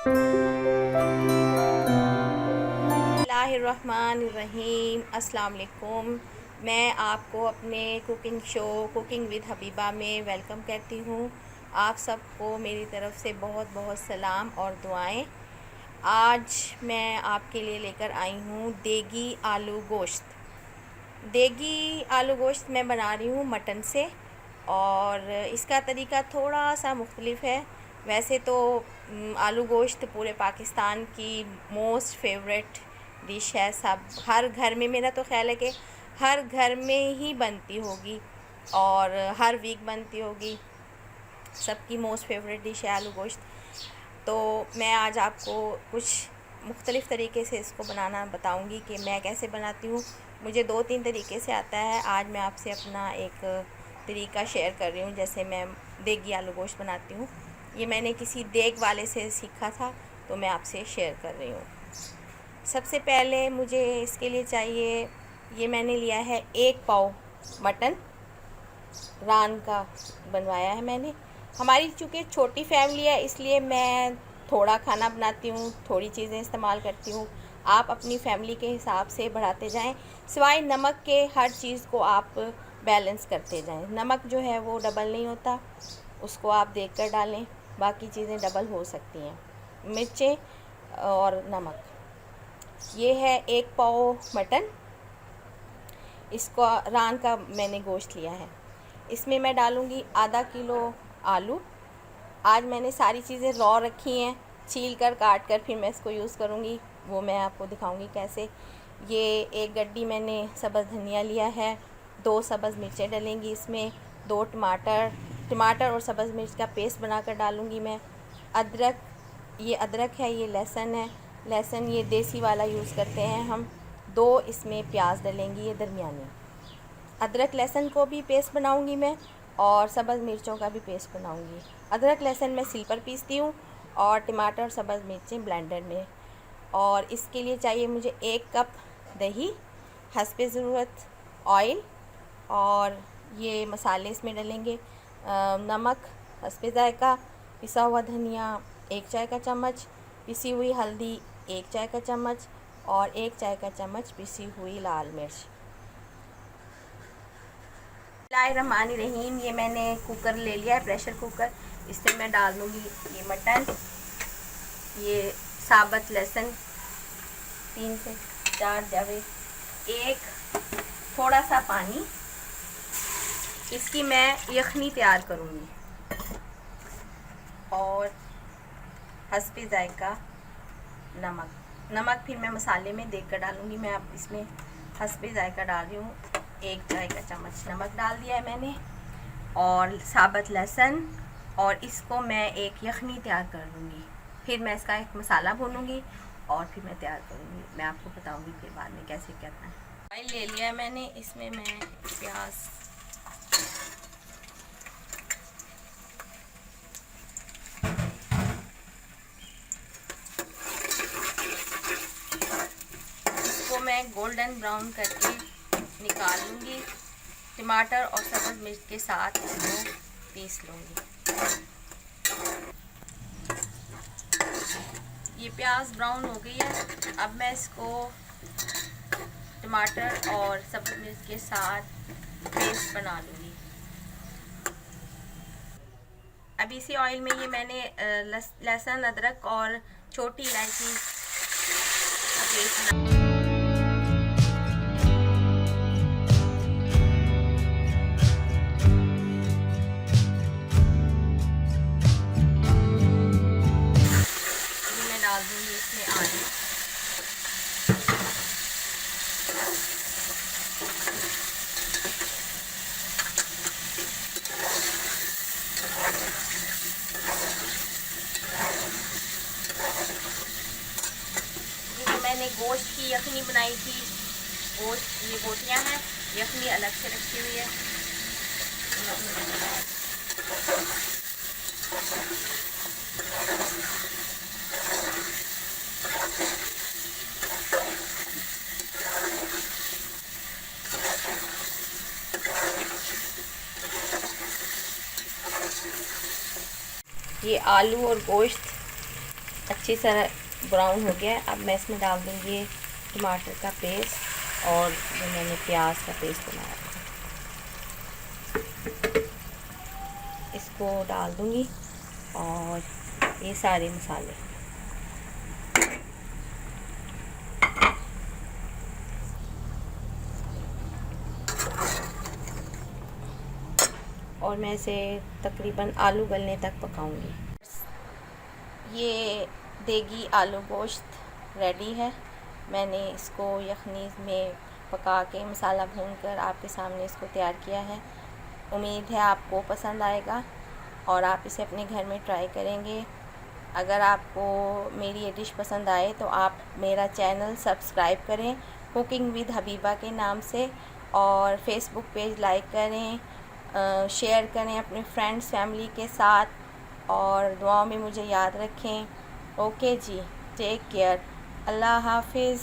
बिस्मिल्लाहिर्रहमानिर्रहीम। अस्सलाम वालेकुम। मैं आपको अपने cooking show cooking with Habiba में वेलकम करती हूँ। आप सबको मेरी तरफ़ से बहुत बहुत सलाम और दुआएं। आज मैं आपके लिए लेकर आई हूँ देगी आलू गोश्त। देगी आलू गोश्त मैं बना रही हूँ मटन से, और इसका तरीका थोड़ा सा मुख्तलिफ है। वैसे तो आलू गोश्त पूरे पाकिस्तान की मोस्ट फेवरेट डिश है। सब हर घर में, मेरा तो ख़्याल है कि हर घर में ही बनती होगी और हर वीक बनती होगी। सबकी मोस्ट फेवरेट डिश है आलू गोश्त। तो मैं आज आपको कुछ मुख्तलिफ़ तरीके से इसको बनाना बताऊंगी कि मैं कैसे बनाती हूँ। मुझे 2-3 तरीके से आता है। आज मैं आपसे अपना एक तरीका शेयर कर रही हूँ, जैसे मैं देगी आलू गोश्त बनाती हूँ। ये मैंने किसी देग वाले से सीखा था, तो मैं आपसे शेयर कर रही हूँ। सबसे पहले मुझे इसके लिए चाहिए, ये मैंने लिया है 1 पाव मटन, रान का बनवाया है मैंने। हमारी चूँकि छोटी फैमिली है, इसलिए मैं थोड़ा खाना बनाती हूँ, थोड़ी चीज़ें इस्तेमाल करती हूँ। आप अपनी फैमिली के हिसाब से बढ़ाते जाएं। सिवाय नमक के हर चीज़ को आप बैलेंस करते जाएं। नमक जो है वो डबल नहीं होता, उसको आप देखकर डालें। बाकी चीज़ें डबल हो सकती हैं, मिर्चें और नमक। ये है 1 पाव मटन, इसको रान का मैंने गोश्त लिया है। इसमें मैं डालूँगी आधा किलो आलू। आज मैंने सारी चीज़ें रॉ रखी हैं, छील कर काट कर फिर मैं इसको यूज़ करूँगी, वो मैं आपको दिखाऊँगी कैसे। ये 1 गड्डी मैंने सब्ज़ धनिया लिया है, 2 सब्ज़ मिर्चें डलेंगी इसमें, 2 टमाटर और सब्ज़ मिर्च का पेस्ट बनाकर डालूँगी मैं। अदरक, ये अदरक है, ये लहसुन है, लहसुन ये देसी वाला यूज़ करते हैं हम। 2 इसमें प्याज डलेंगी, ये दरमियानी। अदरक लहसुन को भी पेस्ट बनाऊंगी मैं, और सब्ज़ मिर्चों का भी पेस्ट बनाऊंगी। अदरक लहसुन मैं सिल पर पीसती हूँ और टमाटर और सब्ज़ मिर्चें ब्लेंडर में। और इसके लिए चाहिए मुझे 1 कप दही, हस्बे ज़रूरत ऑयल, और ये मसाले इसमें डलेंगे। नमक हस्बे ज़ायक़ा, पिसा हुआ धनिया 1 चाय का चम्मच, पिसी हुई हल्दी 1 चाय का चम्मच, और 1 चाय का चम्मच पिसी हुई लाल मिर्च। बिस्मिल्लाहिर्रहमानिर्रहीम। ये मैंने कुकर ले लिया है, प्रेशर कुकर। इसमें मैं डाल दूँगी ये मटन, ये साबुत लहसुन 3 से 4 जवे, एक थोड़ा सा पानी। इसकी मैं यखनी तैयार करूँगी, और हस्बे ज़ायक़ा नमक फिर मैं मसाले में देखकर डालूँगी। मैं अब इसमें हस्बे ज़ायक़ा डाल रही हूँ, 1 चाय का चम्मच नमक डाल दिया है मैंने, और साबुत लहसुन, और इसको मैं एक यखनी तैयार कर लूँगी। फिर मैं इसका एक मसाला भूनूँगी और फिर मैं तैयार करूँगी। मैं आपको बताऊँगी फिर बाद में कैसे करना है। ऑयल ले लिया है मैंने, इसमें मैं प्याज, इसको मैं गोल्डन ब्राउन करके निकाल लूँगी। टमाटर और सब्ज़ मिर्च के साथ इसको पीस लूँगी। ये प्याज ब्राउन हो गई है। अब मैं इसको टमाटर और सब्ज़ मिर्च के साथ पेस्ट बना लूँगी। अब इसी ऑयल में ये मैंने लहसुन, अदरक और छोटी इलायची का पेस्ट बना। डाल दूँगी इसमें आलू, ये मैंने गोश्त की यखनी बनाई थी। गोश्त, ये बोटियाँ हैं, यखनी अलग से रखी हुई है। ये आलू और गोश्त अच्छी तरह ब्राउन हो गया है। अब मैं इसमें डाल दूँगी ये टमाटर का पेस्ट और जो मैंने प्याज का पेस्ट बनाया था, इसको डाल दूँगी और ये सारे मसाले। और मैं इसे तकरीबन आलू गलने तक पकाऊंगी। ये देगी आलू गोश्त रेडी है। मैंने इसको यखनी में पका के मसाला भूनकर आपके सामने इसको तैयार किया है। उम्मीद है आपको पसंद आएगा और आप इसे अपने घर में ट्राई करेंगे। अगर आपको मेरी ये डिश पसंद आए तो आप मेरा चैनल सब्सक्राइब करें कुकिंग विद हबीबा के नाम से, और फेसबुक पेज लाइक करें, शेयर करें अपने फ्रेंड्स फैमिली के साथ, और दुआओं में मुझे याद रखें। ओके जी, टेक केयर, अल्लाह हाफिज़।